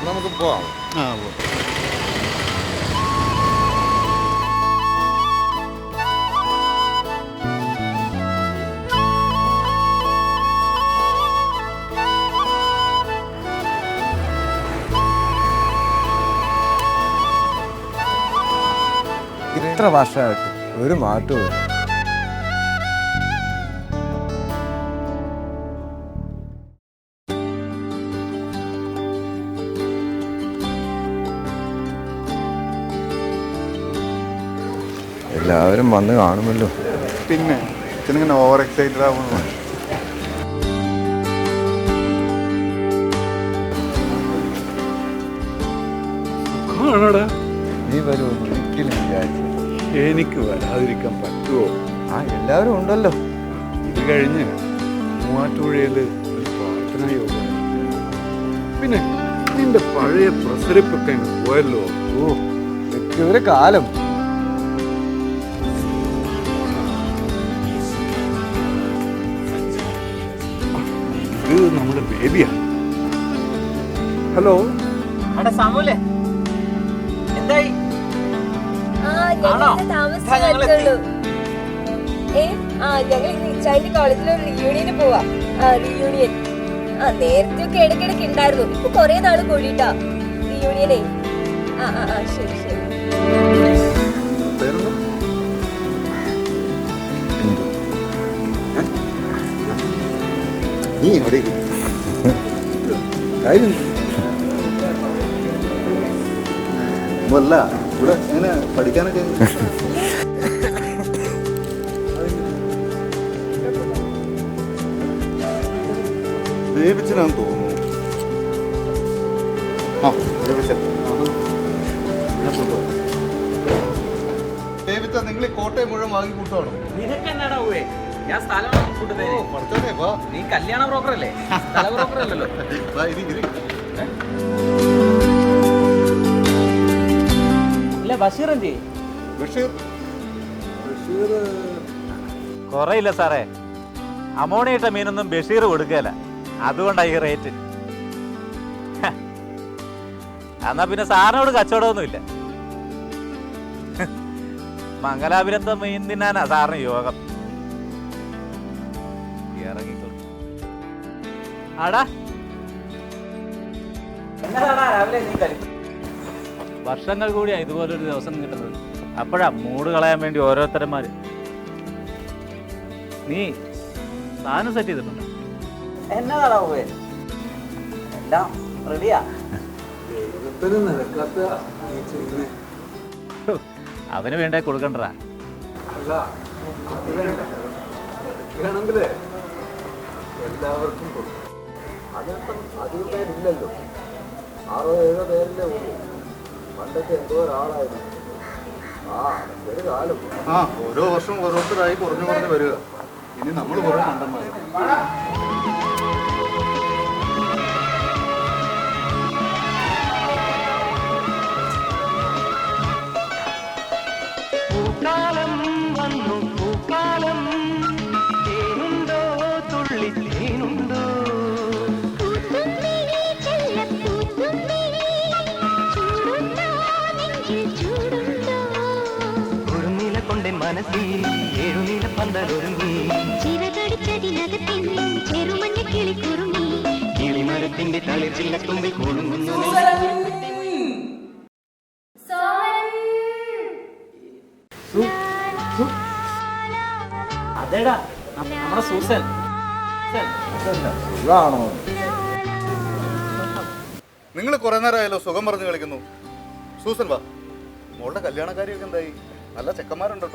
നമുക്ക് പോവാം. ഇത്ര വർഷമായിട്ട് ഒരു മാറ്റവും ഇല്ല. എല്ലാവരും വന്ന് കാണുമല്ലോ. പിന്നെ ഇങ്ങനെ ഓവർ എക്സൈറ്റഡ് ആവുന്നു. നീ വരുമെന്ന് ഒരിക്കലും വിചാരിച്ചു. എനിക്ക് വരാതിരിക്കാൻ പറ്റുമോ? എല്ലാവരും ഉണ്ടല്ലോ. ഇത് കഴിഞ്ഞ് മൂവാറ്റുപുഴയിൽ ഒരു പ്രാർത്ഥനാ യോഗം. പിന്നെ നിന്റെ പഴയ പ്രസരിപ്പൊക്കെ അങ്ങ് പോയല്ലോ. ഒരു കാലം. ഇത് നമ്മുടെ ബേബിയാ. ഹലോ സാമൂലേ, എന്തായി? ഞങ്ങൾ ഇച്ചാന്റെ കോളേജിലൊരു റിയൂണിയന് പോവാ. റിയൂണിയൻ നേരത്തെ ഒക്കെ ഇടയ്ക്കിടയ്ക്ക് ഉണ്ടായിരുന്നു. ഇപ്പൊ കൊറേ നാള് കൂടിട്ടാ റിയൂണിയനെ. ശരി ശരി. നീ എവിടെ കാര്യം അല്ല ഇവിടെ എങ്ങനെ പഠിക്കാനൊക്കെ? ദേവിച്ചനാന്ന് തോന്നുന്നു. ദേവിച്ച, നിങ്ങൾ ഈ കോട്ടയം മുഴുവൻ വാങ്ങി കൂട്ടാണോ? ഞാൻ സ്ഥലം നീ കല്യാണ ബ്രോക്കർ അല്ലേ, സ്ഥല ബ്രോക്കർ അല്ലല്ലോ. ഇല്ല, ബഷീർ എന്ത്? കുറയില്ല സാറേ, അമോണിയിട്ട മീനൊന്നും ബഷീർ കൊടുക്കുകയില്ല, അതുകൊണ്ടാണ് ഈ റേറ്റ്. എന്നാ പിന്നെ സാറിനോട് കച്ചവടമൊന്നുമില്ല. മംഗലാപുരത്തെ മീൻ തിന്നാനാ സാറിന് യോഗം. ഇറങ്ങിക്കോളൂ. ആടാ വർഷങ്ങൾ കൂടിയാ ഇതുപോലൊരു ദിവസം കിട്ടുന്നത്. അപ്പോഴാ മൂഡ് കളയാൻ വേണ്ടി ഓരോരുത്തരന്മാര്. നീ സാധനം സെറ്റ് ചെയ്തിട്ടുണ്ടോ? എന്നതാടാ പോവേ, എല്ലാം റെഡിയാ. അവന് വേണ്ടേ കൊടുക്കണ്ടാ. എല്ലാവർക്കും അധികം പേരില്ലല്ലോ, 6 or 7 പേരില്ലേ ഉള്ളൂ. പണ്ടൊക്കെ എന്തോ ഒരാളായിരുന്നു. ഒരു കാലം. ഓരോ വർഷം ഓരോരുത്തരായി കുറഞ്ഞു കുറഞ്ഞു വരിക. ഇനി നമ്മൾ കുറെ മണ്ടന്മാരും. പൂക്കാലം വന്നു, പൂക്കാലം തേനുണ്ടോ, തുള്ളി തേനുണ്ടോ, കുറുനില കൊണ്ടൻ മനസ്സിൽ ഏഴുനില പന്തലൊരുങ്ങി, കിളിമരത്തിന്റെ തളിർച്ചില്ല തുമ്പി കൊളുങ്ങുന്നു. അതേടാ നമ്മുടെ സൂസൻ. സുഖാണോ? നിങ്ങൾ കുറെ നേരമായല്ലോ സുഖം പറഞ്ഞു കളിക്കുന്നു. സൂസൻ വാ, മോളുടെ കല്യാണക്കാരിയൊക്കെ എന്തായി? നല്ല ചെക്കന്മാരുണ്ടോ?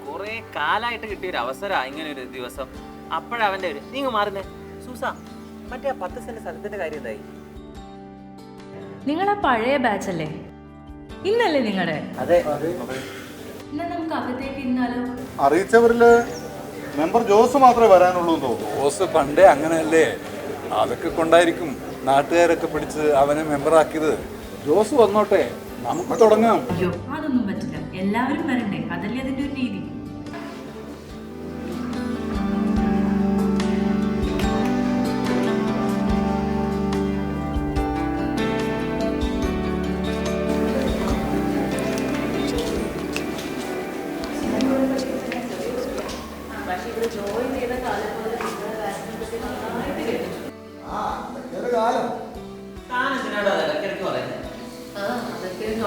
കൊറേ കാലായിട്ട് കിട്ടിയ ഒരു അവസരം ഇങ്ങനെ ഒരു ദിവസം. അപ്പോഴവന്റെ ഒരു നീങ്ങ മാറുന്നേ. സൂസ, മറ്റേ 10 സെന്റ് സ്ഥലത്തിന്റെ കാര്യം എന്തായി? നിങ്ങളാ പഴയ ബാച്ച് അല്ലേ? ഇന്നല്ലേ നിങ്ങളുടെ? അതെ. എന്നാ നമുക്ക് അകത്തേക്ക് ഇരുന്നാലോ? അറിയിച്ചവരില് മെമ്പർ ജോസ് മാത്രമേ വരാനുള്ളൂ എന്ന് തോന്നുന്നു. ജോസ് പണ്ടേ അങ്ങനെയല്ലേ, അതൊക്കെ കൊണ്ടായിരിക്കും നാട്ടുകാരൊക്കെ പിടിച്ച് അവനെ മെമ്പറാക്കിയത്. ജോസ് വന്നോട്ടെ, നമുക്ക് തുടങ്ങാം. അയ്യോ, അതൊന്നും പറ്റില്ല. എല്ലാവരും വരണ്ടേ, അതല്ലേ അതിന്റെ ഒരു രീതി.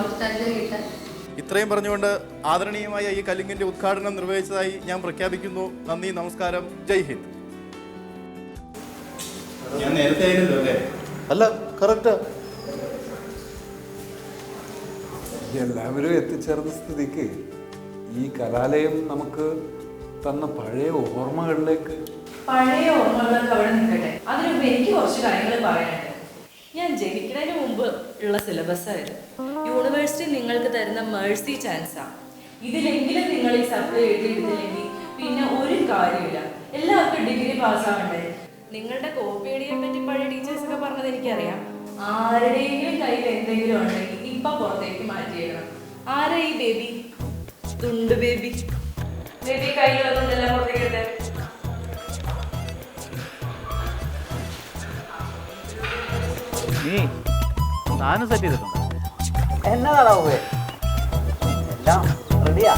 കുറച്ചധികം കിട്ടാൻ. ഇത്രയും പറഞ്ഞുകൊണ്ട് ആദരണീയമായ ഈ കലിംഗിന്റെ ഉദ്ഘാടനം നിർവഹിച്ചതായി ഞാൻ പ്രഖ്യാപിക്കുന്നു. നന്ദി, നമസ്കാരം, ജയ് ഹിന്ദ്. ഞാൻ നേരത്തെ ആയിരുന്നല്ലോ അല്ലേ? അല്ല, കറക്റ്റാ. എല്ലാവരും എത്തിച്ചേർന്ന സ്ഥിതിക്ക് ഈ കലാലയം നമുക്ക് തന്ന പഴയ ഓർമ്മകളിലേക്ക്. പഴയ ഓർമ്മകളൊക്കെ അവിടെ നിൽക്കട്ടെ. അതിനുമുമ്പ് എനിക്ക് കുറച്ച് കാര്യങ്ങൾ പറയാനുണ്ട്. ഞാൻ ജനിക്കുന്നതിന് മുമ്പ് ഉള്ള സിലബസായത്. യൂണിവേഴ്സിറ്റി നിങ്ങൾക്ക് തരുന്ന മേഴ്സി ചാൻസാണ്. ഇതിലെങ്കിലും നിങ്ങൾ ഈ സപ്ലൈ എഴുതിയെടുത്തില്ലെങ്കിൽ പിന്നെ ഒരു കാര്യമില്ല. എല്ലാവർക്കും ഡിഗ്രി പാസ്സാവണ്ടേ? നിങ്ങളുടെ കോപ്പി അടിയെ പറ്റി പഴയ ടീച്ചേഴ്സൊക്കെ പറഞ്ഞത് എനിക്കറിയാം. ആരുടെയെങ്കിലും കയ്യിൽ എന്തെങ്കിലും ഉണ്ടെങ്കിൽ ഇപ്പൊ പുറത്തേക്ക് മാറ്റിയേക്കണം. ആരാ ഈ ബേബി? തുണ്ട് ബേബി. ബേബി കയ്യിലൊന്നുമെല്ലാം പുറത്തേക്ക് എടുത്തേ. നീ സാധനം സെറ്റ് ചെയ്തിട്ടുണ്ടോ? എന്നതാടാ എല്ലാം റെഡിയാ.